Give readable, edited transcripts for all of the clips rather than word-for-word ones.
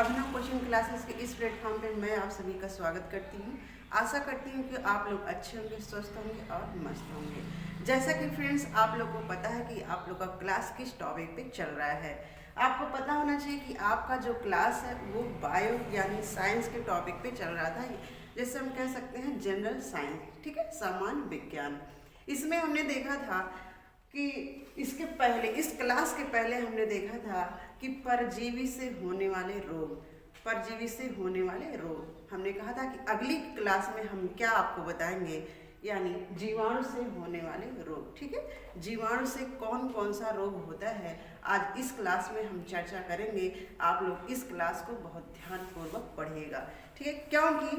अभिनव coaching classes के इस platform पे मैं आप सभी का स्वागत करती हूँ। आशा करती हूँ कि आप लोग अच्छे होंगे, स्वस्थ होंगे और मस्त होंगे। जैसा कि फ्रेंड्स आप लोग को पता है कि आप लोग का क्लास किस टॉपिक पे चल रहा है। आपको पता होना चाहिए कि आपका जो क्लास है वो बायो यानी साइंस के टॉपिक पे चल रहा था, जैसे हम कह सकते हैं जनरल साइंस, ठीक है, सामान्य विज्ञान। इसमें हमने देखा था कि इसके पहले, इस क्लास के पहले हमने देखा था कि परजीवी से होने वाले रोग, परजीवी से होने वाले रोग हमने कहा था कि अगली क्लास में हम क्या आपको बताएंगे, यानी जीवाणु से होने वाले रोग। ठीक है, जीवाणु से कौन कौन सा रोग होता है आज इस क्लास में हम चर्चा करेंगे। आप लोग इस क्लास को बहुत ध्यानपूर्वक पढ़िएगा, ठीक है, क्योंकि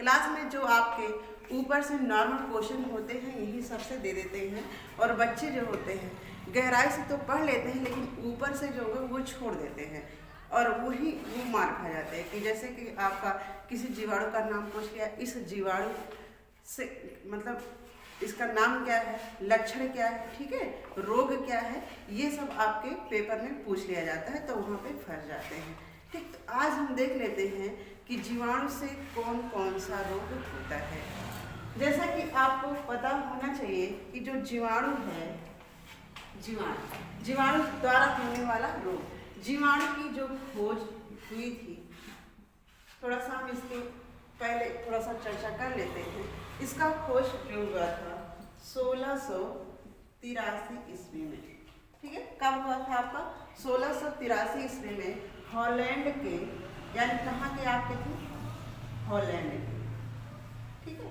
क्लास में जो आपके ऊपर से नॉर्मल क्वेश्चन होते हैं यही सबसे दे देते हैं, और बच्चे जो होते हैं गहराई से तो पढ़ लेते हैं लेकिन ऊपर से जो है वो छोड़ देते हैं और वही वो मार खा जाते हैं। कि जैसे कि आपका किसी जीवाणु का नाम पूछ लिया, इस जीवाणु से मतलब इसका नाम क्या है, लक्षण क्या है, ठीक है, रोग क्या है, ये सब आपके पेपर में पूछ लिया जाता है तो वहाँ पे फंस जाते हैं। ठीक, तो आज हम देख लेते हैं कि जीवाणु से कौन कौन सा रोग होता है। जैसा कि आपको पता होना चाहिए कि जो जीवाणु है, जीवाणु द्वारा होने वाला रोग, जीवाणु की जो खोज हुई थी, थोड़ा सा हम इसके पहले थोड़ा सा चर्चा कर लेते हैं। इसका खोज जो हुआ था 1683 ईस्वी में, ठीक है, कब हुआ था आपका 1683 ईस्वी में हॉलैंड के, यानी कहाँ के आपके थे, हॉलैंड के, ठीक है,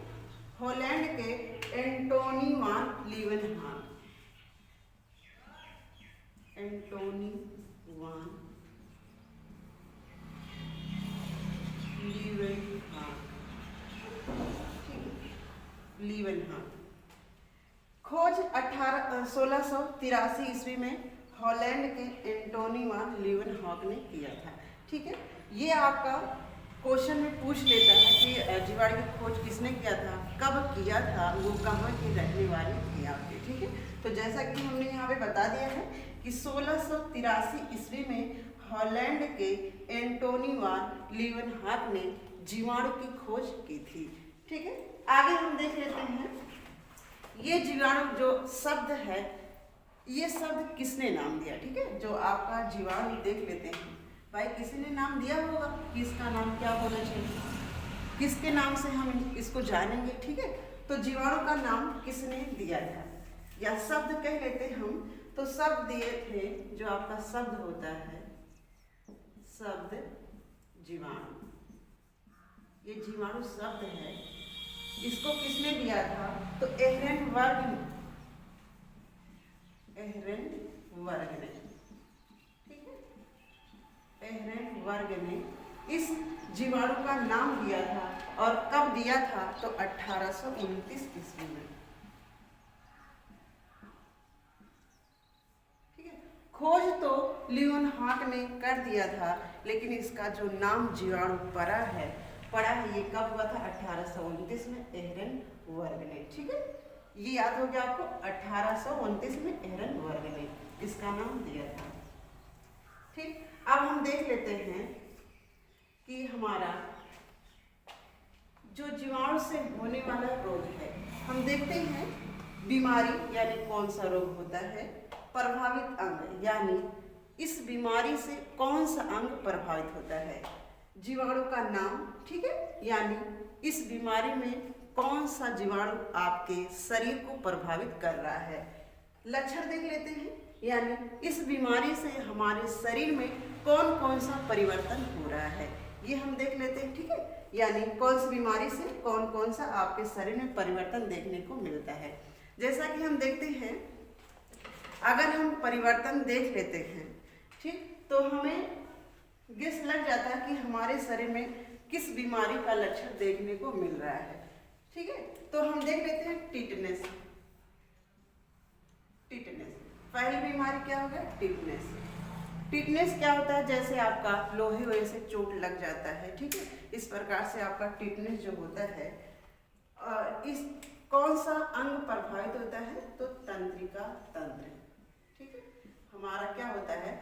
हॉलैंड के एंटोनी वान लीवनहाग, एंटोनी वान लीवनहाग खोज 1683 ईस्वी में हॉलैंड के एंटोनी वान लीवनहाग ने किया था। ठीक है, ये आपका क्वेश्चन में पूछ लेता है कि जीवाणु की खोज किसने किया था, कब किया था, वो कहाँ की रहने वाली थी आपके। ठीक है, तो जैसा कि हमने यहाँ पे बता दिया है कि 1683 ईस्वी में हॉलैंड के एंटोनी वान लीवनहाग ने जीवाणु की खोज की थी। ठीक है, आगे हम देख लेते हैं ये जीवाणु जो शब्द है, ये शब्द किसने नाम दिया। ठीक है, जो आपका जीवाणु देख लेते हैं भाई, किसी ने नाम दिया होगा कि इसका नाम क्या होना चाहिए, किसके नाम से हम इसको जानेंगे। ठीक है, तो जीवाणु का नाम किसने दिया था, या शब्द कह लेते हम, तो शब्द दिए थे, जो आपका शब्द होता है शब्द जीवाणु, ये जीवाणु शब्द है, इसको किसने दिया था, तो एहरेनबर्ग ने, एहरेनबर्ग ने, ठीक है, एहरेनबर्ग ने इस जीवाणु का नाम दिया था, और कब दिया था, तो 1829 ईस्वी में। ठीक है, खोज तो लीवनहाग ने कर दिया था, लेकिन इसका जो नाम जीवाणु पड़ा है ये कब हुआ था, 1829 में एहरेनबर्ग ने। ठीक है, ये याद हो गया आपको, 1829 में एहरेनबर्ग ने इसका नाम दिया था। ठीक, अब हम देख लेते हैं कि हमारा जो जीवाणु से होने वाला रोग है, हम देखते हैं बीमारी यानी कौन सा रोग होता है, प्रभावित अंग यानी इस बीमारी से कौन सा अंग प्रभावित होता है, जीवाणु का नाम, ठीक है, यानी इस बीमारी में कौन सा जीवाणु आपके शरीर को प्रभावित कर रहा है। लक्षण देख लेते हैं, यानी इस बीमारी से हमारे शरीर में कौन कौन सा परिवर्तन हो रहा है, ये हम देख लेते हैं। ठीक है, यानी कौन सी बीमारी से कौन कौन सा आपके शरीर में परिवर्तन देखने को मिलता है। जैसा कि हम देखते हैं, अगर हम परिवर्तन देख लेते हैं, ठीक, तो हमें गेस लग जाता है कि हमारे शरीर में किस बीमारी का लक्षण देखने को मिल रहा है। ठीक है, तो हम देख लेते हैं टिटनेस। टिटनेस पहली बीमारी क्या हो गया, टिटनेस। टिटनेस क्या होता है, जैसे आपका लोहे वजह से चोट लग जाता है, ठीक है, इस प्रकार से आपका टिटनेस जो होता है। इस कौन सा अंग प्रभावित होता है, तो तंत्रिका तंत्र। ठीक है, हमारा क्या होता है,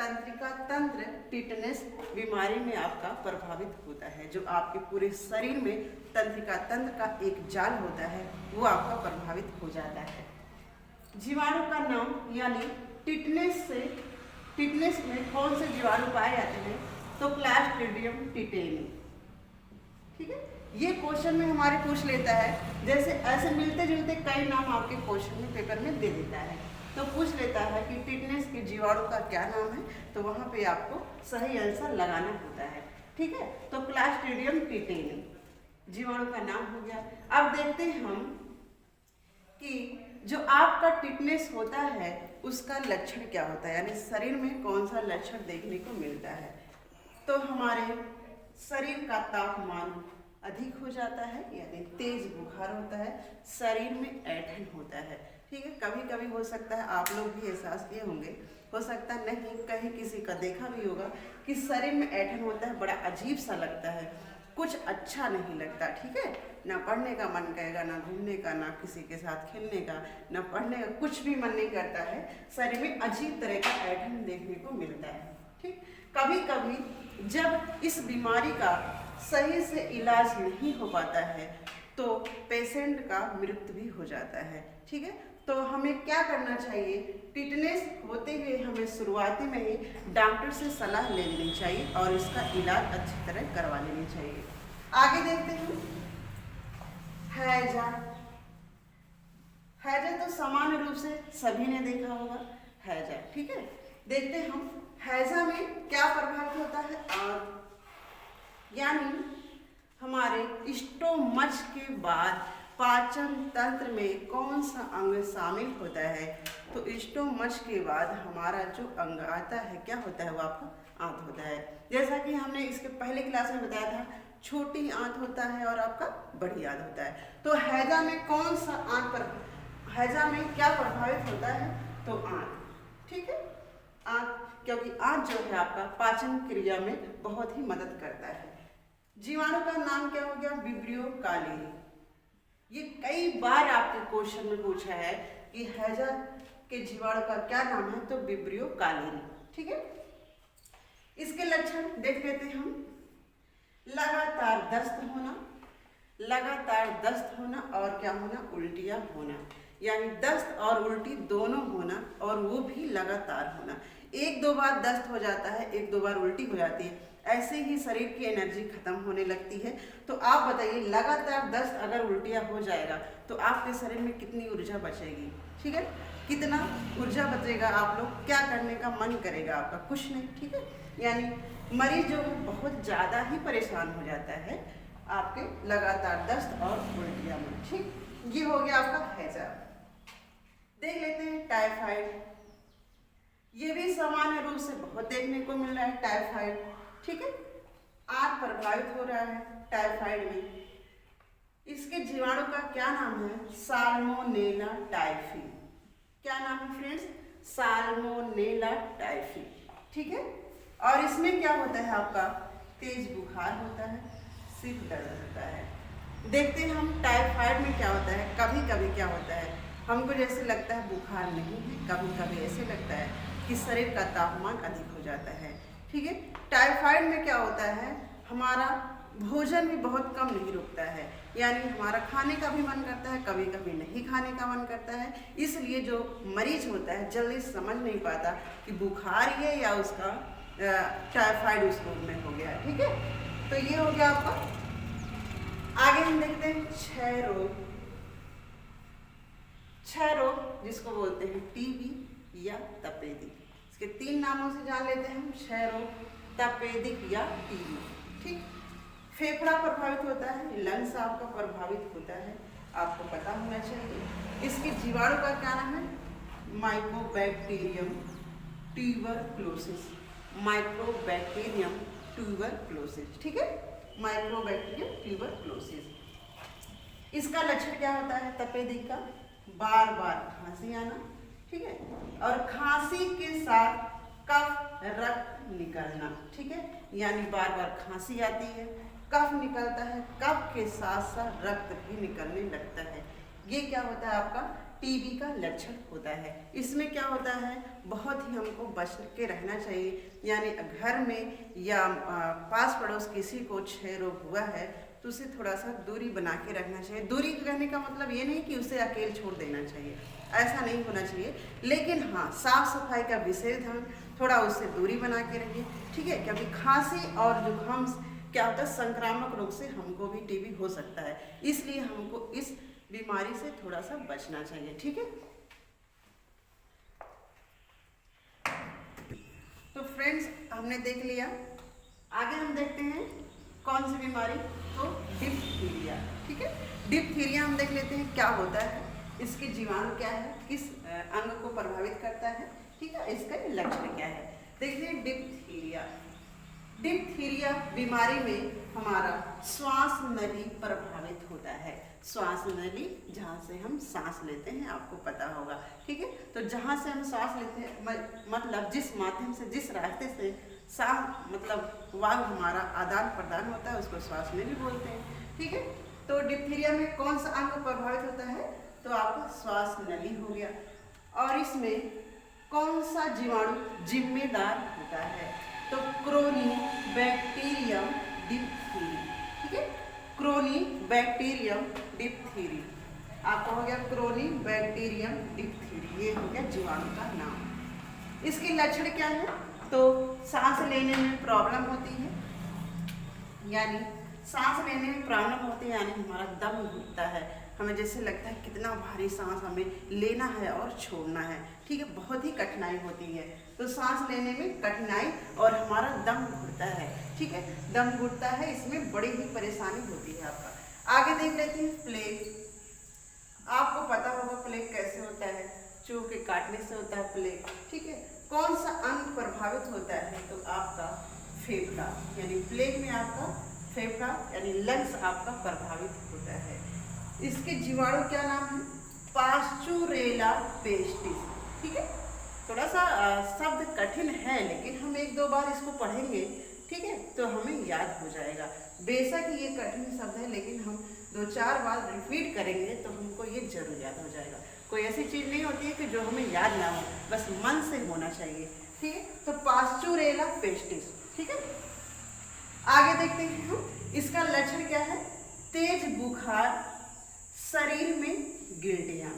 तंत्रिका तंत्र टिटनेस बीमारी में आपका प्रभावित होता है। जो आपके पूरे शरीर में तंत्रिका तंत्र का एक जाल होता है वो आपका प्रभावित हो जाता है। जीवाणु का नाम यानी टिटनेस में कौन से जीवाणु पाए जाते हैं, तो क्लॉस्ट्रिडियम टिटेनी। ठीक है, ये क्वेश्चन में हमारे पूछ लेता है, जैसे ऐसे मिलते जुलते कई नाम आपके क्वेश्चन में पेपर में दे देता है, तो पूछ लेता है कि टिटनेस के जीवाणु का क्या नाम है, तो वहाँ पे आपको सही आंसर लगाना होता है। ठीक है, तो क्लॉस्ट्रिडियम टिटेनी जीवाणु का नाम हो गया। अब देखते हैं हम कि जो आपका टिटनेस होता है उसका लक्षण क्या होता है, यानी शरीर में कौन सा लक्षण देखने को मिलता है। तो हमारे शरीर का तापमान अधिक हो जाता है, यानी तेज बुखार होता है, शरीर में ऐंठन होता है। ठीक है, कभी कभी हो सकता है आप लोग भी एहसास किए होंगे, हो सकता है नहीं, कहीं किसी का देखा भी होगा कि शरीर में ऐंठन होता है, बड़ा अजीब सा लगता है, कुछ अच्छा नहीं लगता। ठीक है, ना पढ़ने का मन करेगा, ना घूमने का, ना किसी के साथ खेलने का, ना पढ़ने का, कुछ भी मन नहीं करता है, शरीर में अजीब तरह का ऐंठन देखने को मिलता है। ठीक, कभी कभी जब इस बीमारी का सही से इलाज नहीं हो पाता है तो पेशेंट का मृत्यु भी हो जाता है। ठीक है, तो हमें क्या करना चाहिए, टिटनेस होते हुए हमें शुरुआती में ही डॉक्टर से सलाह ले लेनी चाहिए और इसका इलाज अच्छी तरह करवा लेनी चाहिए। आगे देखते हैं हैजा। हैजा तो सामान्य रूप से सभी ने देखा होगा, हैजा। ठीक है, देखते हैं हम हैजा में क्या प्रभावित होता है, और यानी हमारे स्टोमच के बाद पाचन तंत्र में कौन सा अंग शामिल होता है, तो स्टोमच के बाद हमारा जो अंग आता है क्या होता है, वो आपका आंत होता है। जैसा कि हमने इसके पहले क्लास में बताया था, छोटी आंत होता है और आपका बड़ी आंत होता है। तो हैजा में कौन सा आंत पर, हैजा में क्या प्रभावित होता है, तो आंत। ठीक है, आंत, क्योंकि आंत जो है आपका पाचन क्रिया में बहुत ही मदद करता है। जीवाणु का नाम क्या हो गया, विब्रियो कालिनी। ये कई बार आपके क्वेश्चन में पूछा है कि हैजा के जीवाणु का क्या नाम है, तो विब्रियो कालिनी। ठीक है, इसके लक्षण देख लेते हैं हम। लगातार दस्त होना और क्या होना, उल्टियां होना, यानी दस्त और उल्टी दोनों होना, और वो भी लगातार होना। एक दो बार दस्त हो जाता है, एक दो बार उल्टी हो जाती है, ऐसे ही शरीर की एनर्जी खत्म होने लगती है। तो आप बताइए, लगातार दस्त अगर उल्टियाँ हो जाएगा तो आपके शरीर में कितनी ऊर्जा बचेगी। ठीक है, कितना ऊर्जा बचेगा, आप लोग क्या करने का मन करेगा आपका, कुछ नहीं। ठीक है, यानी मरीज जो बहुत ज़्यादा ही परेशान हो जाता है आपके लगातार दस्त और उल्टियाँ में। ठीक, ये हो गया आपका हैजा। देख लेते हैं टाइफाइड। ये भी सामान्य रूप से बहुत देखने को मिल रहा है, टाइफाइड। ठीक है, आंत प्रभावित हो रहा है टाइफाइड में। इसके जीवाणु का क्या नाम है, साल्मोनेला टाइफी। क्या नाम है फ्रेंड्स, साल्मोनेला टाइफी। ठीक है, और इसमें क्या होता है आपका, तेज बुखार होता है, सिर दर्द होता है। देखते हैं हम टाइफाइड में क्या होता है। कभी कभी क्या होता है, हमको जैसे लगता है बुखार नहीं है, कभी कभी ऐसे लगता है कि शरीर का तापमान अधिक हो जाता है। ठीक है, टाइफाइड में क्या होता है, हमारा भोजन भी बहुत कम नहीं रुकता है, यानी हमारा खाने का भी मन करता है, कभी कभी नहीं खाने का मन करता है। इसलिए जो मरीज होता है जल्दी समझ नहीं पाता कि बुखार ही है या उसका टाइफाइड उस रोग में हो गया। ठीक है, तो ये हो गया आपका। आगे हम देखते हैं क्षय रोग। क्षय रोग जिसको बोलते हैं टीबी या तपेदिक, इसके 3 नामों से जान लेते हैं हम, क्षय रोग, तपेदिक या टीबी। ठीक, फेफड़ा प्रभावित होता है, लंग्स आपका प्रभावित होता है, आपको पता होना चाहिए। इसके जीवाणु का क्या नाम है, माइकोबैक्टीरियम ट्यूबरक्लोसिस, माइकोबैक्टीरियम ट्यूबरक्लोसिस। ठीक है, माइकोबैक्टीरियम ट्यूबरक्लोसिस। इसका लक्षण क्या होता है, तपेदिक का, बार बार खांसी आना। ठीक है, और खांसी के साथ कफ रक्त निकलना। ठीक है, यानी बार बार खांसी आती है, कफ निकलता है, कफ के साथ साथ रक्त भी निकलने लगता है। ये क्या होता है आपका टीबी का लक्षण होता है। इसमें क्या होता है, बहुत ही हमको बच के रहना चाहिए, यानी घर में या पास पड़ोस किसी को क्षय रोग हुआ है तो उसे थोड़ा सा दूरी बना के रखना चाहिए। दूरी रहने का मतलब ये नहीं कि उसे अकेले छोड़ देना चाहिए, ऐसा नहीं होना चाहिए, लेकिन हाँ साफ सफाई का विशेष ध्यान, थोड़ा उससे दूरी बना के रखिए, ठीक है। क्योंकि खांसी और जुकाम क्या होता है, संक्रामक रोग से हमको भी टीबी हो सकता है, इसलिए हमको इस बीमारी से थोड़ा सा बचना चाहिए, ठीक है। तो फ्रेंड्स हमने देख लिया, आगे हम देखते हैं कौन सी बीमारी, तो डिप्थीरिया, ठीक है। डिप्थीरिया हम देख लेते हैं क्या होता है, इसके जीवाणु क्या है, किस अंग को प्रभावित करता है, ठीक है, इसका लक्षण क्या है। देखिए डिप्थीरिया, डिप्थीरिया बीमारी में हमारा श्वास नली प्रभावित होता है। श्वास नली जहाँ से हम सांस लेते हैं, आपको पता होगा, ठीक है। तो जहाँ से हम सांस लेते हैं, मतलब जिस माध्यम से, जिस रास्ते से सांस मतलब वायु हमारा आदान प्रदान होता है, उसको श्वास नली बोलते हैं, ठीक है। तो डिप्थीरिया में कौन सा अंग प्रभावित होता है, तो आपका श्वास नली हो गया। और इसमें कौन सा जीवाणु जिम्मेदार होता है, तो क्रोनिबैक्टीरियम डिप्थीरी, ठीक है। क्रोनिबैक्टीरियम डिप्थीरी, आपका हो गया क्रोनिबैक्टीरियम डिप्थीरी, ये हो गया जीवाणु का नाम। इसके लक्षण क्या है, तो सांस लेने में प्रॉब्लम होती है, यानी सांस लेने में प्रॉब्लम होती है, यानी हमारा दम घुटता है, हमें जैसे लगता है कितना भारी सांस हमें लेना है और छोड़ना है, ठीक है, बहुत ही कठिनाई होती है। तो सांस लेने में कठिनाई और हमारा दम घुटता है, ठीक है, दम घुटता है, इसमें बड़ी ही परेशानी होती है आपका। आगे देख लेते हैं प्लेग। आपको पता होगा प्लेग कैसे होता है, चूहे के काटने से होता है प्लेग, ठीक है। कौन सा अंग प्रभावित होता है, तो आपका फेफड़ा, यानी प्लेग में आपका फेफड़ा यानी लंग्स आपका प्रभावित होता है। इसके जीवाणु क्या नाम है, पास्चुरेला पेस्टिस, ठीक है। थोड़ा सा शब्द कठिन है, लेकिन हम एक दो बार इसको पढ़ेंगे, ठीक है, तो हमें याद हो जाएगा। बेशक ये कठिन शब्द है, लेकिन हम 2-4 बार रिपीट करेंगे तो हमको ये जरूर याद हो जाएगा। कोई ऐसी चीज़ नहीं होती है कि जो हमें याद ना हो, बस मन से होना चाहिए, ठीक है। तो पास्चुरेला पेस्टिस, ठीक है। आगे देखते हैं हम, इसका लक्षण क्या है, तेज बुखार, शरीर में गिल्टियाँ,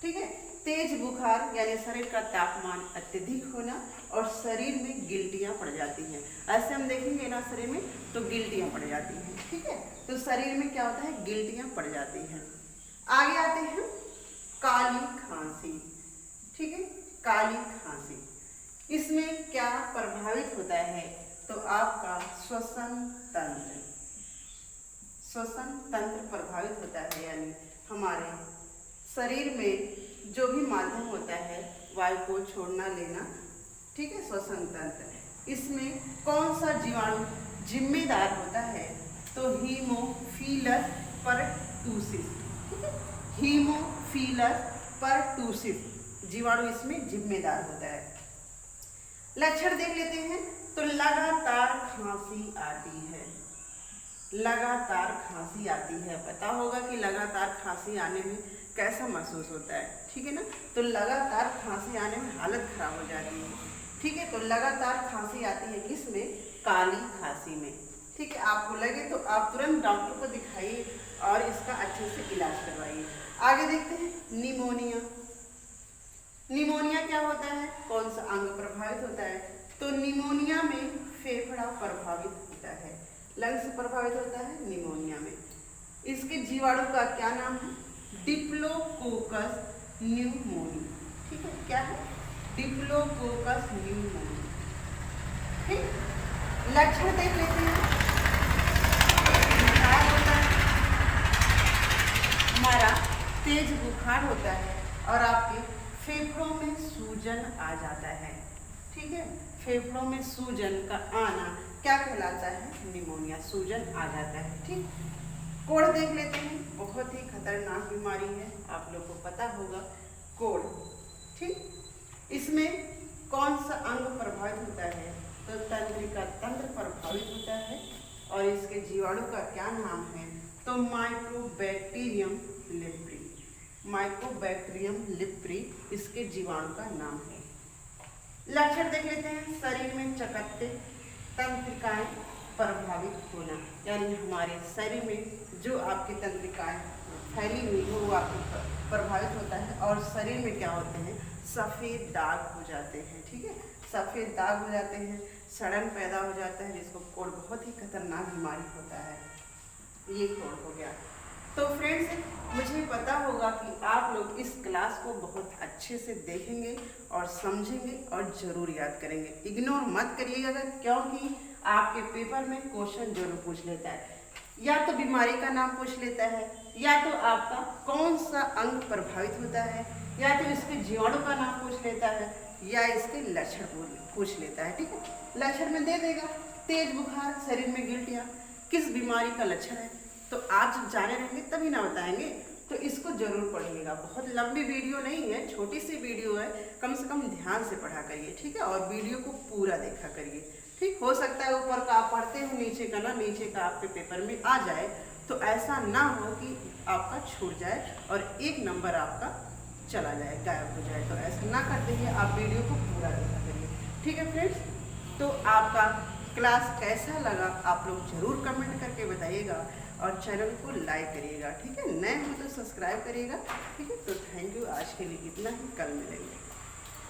ठीक है। तेज बुखार यानी शरीर का तापमान अत्यधिक होना और शरीर में गिल्टियाँ पड़ जाती हैं। ऐसे हम देखेंगे ना शरीर में तो गिल्टियाँ पड़ जाती हैं, ठीक है। तो शरीर में क्या होता है, गिल्टियाँ पड़ जाती हैं। आगे आते हैं काली खांसी, ठीक है, काली खांसी। इसमें क्या प्रभावित होता है, तो आपका श्वसन तंत्र, श्वसन तंत्र प्रभावित होता है, यानी हमारे शरीर में जो भी माध्यम होता है वायु को छोड़ना लेना, ठीक है, श्वसन तंत्र। इसमें कौन सा जीवाणु जिम्मेदार होता है, तो हीमोफिलस परटूसिस, ठीक है, हीमोफिलस परटूसिस जीवाणु इसमें जिम्मेदार होता है। लक्षण देख लेते हैं, तो लगातार खांसी आती है, लगातार खांसी आती है। पता होगा कि लगातार खांसी आने में कैसा महसूस होता है, ठीक है ना। तो लगातार खांसी आने में हालत खराब हो जाती है, ठीक है। तो लगातार खांसी आती है किसमें, काली खांसी में, ठीक है। आपको लगे तो आप तुरंत डॉक्टर को दिखाइए और इसका अच्छे से इलाज करवाइए। आगे देखते हैं निमोनिया। निमोनिया क्या होता है, कौन सा अंग प्रभावित होता है, तो निमोनिया में फेफड़ा प्रभावित होता है, लंग्स प्रभावित होता है निमोनिया में। इसके जीवाणु का क्या नाम है, डिप्लोकोकस न्यूमोनी, ठीक है, क्या है, डिप्लोकोकस न्यूमोनी, ठीक। लक्षण देख लेते हैं, बुखार होता है हमारा, तेज बुखार होता है और आपके फेफड़ों में सूजन आ जाता है, ठीक है। फेफड़ों में सूजन का आना क्या कहलाता है, निमोनिया, सूजन आ जाता है, ठीक। कोढ़ देख लेते हैं, बहुत ही खतरनाक बीमारी है, आप लोग को पता होगा कोढ़, ठीक। इसमें कौन सा अंग प्रभावित होता है, तो तंत्रिका तंत्र प्रभावित होता है और इसके जीवाणु का क्या नाम है, तो माइकोबैक्टीरियम लेप्री, माइकोबैक्टीरियम लिप्री इसके जीवाणु का नाम है। लक्षण देख लेते हैं। शरीर में चकत्ते, तंत्रिकाएं प्रभावित होना, यानी हमारे शरीर में जो आपकी तंत्रिकाएं फैली हुई हो वो आपको प्रभावित होता है और शरीर में क्या होते हैं, सफ़ेद दाग हो जाते हैं। ठीक है, सफ़ेद दाग हो जाते हैं, सड़न पैदा हो जाता है, जिसको कोढ़ बहुत ही खतरनाक बीमारी होता है। ये कोढ़ हो गया। तो फ्रेंड्स, मुझे पता होगा कि आप लोग इस क्लास को बहुत अच्छे से देखेंगे और समझेंगे और ज़रूर याद करेंगे। इग्नोर मत करिएगा, क्योंकि आपके पेपर में क्वेश्चन जरूर पूछ लेता है। या तो बीमारी का नाम पूछ लेता है, या तो आपका कौन सा अंग प्रभावित होता है, या तो इसके जीवाणु का नाम पूछ लेता है, या इसके लक्षण पूछ लेता है। ठीक है, लक्षण में दे देगा तेज बुखार, शरीर में गिल्टियाँ, किस बीमारी का लक्षण है। तो आप जब जाने रहेंगे तभी ना बताएंगे, तो इसको जरूर पढ़िएगा। बहुत लंबी वीडियो नहीं है, छोटी सी वीडियो है, कम से कम ध्यान से पढ़ा करिए। ठीक है, और वीडियो को पूरा देखा करिए। ठीक, हो सकता है ऊपर का आप पढ़ते हो, नीचे का ना, नीचे का आपके पेपर में आ जाए, तो ऐसा ना हो कि आपका छूट जाए और एक नंबर आपका चला जाए, गायब हो जाए। तो ऐसा ना करते हुए आप वीडियो को पूरा देखा करिए। ठीक है फ्रेंड्स, तो आपका क्लास कैसा लगा आप लोग ज़रूर कमेंट करके बताइएगा और चैनल को लाइक करिएगा। ठीक है, नए हो तो सब्सक्राइब करिएगा। ठीक है, तो थैंक यू, आज के लिए इतना ही, कल मिलेंगे।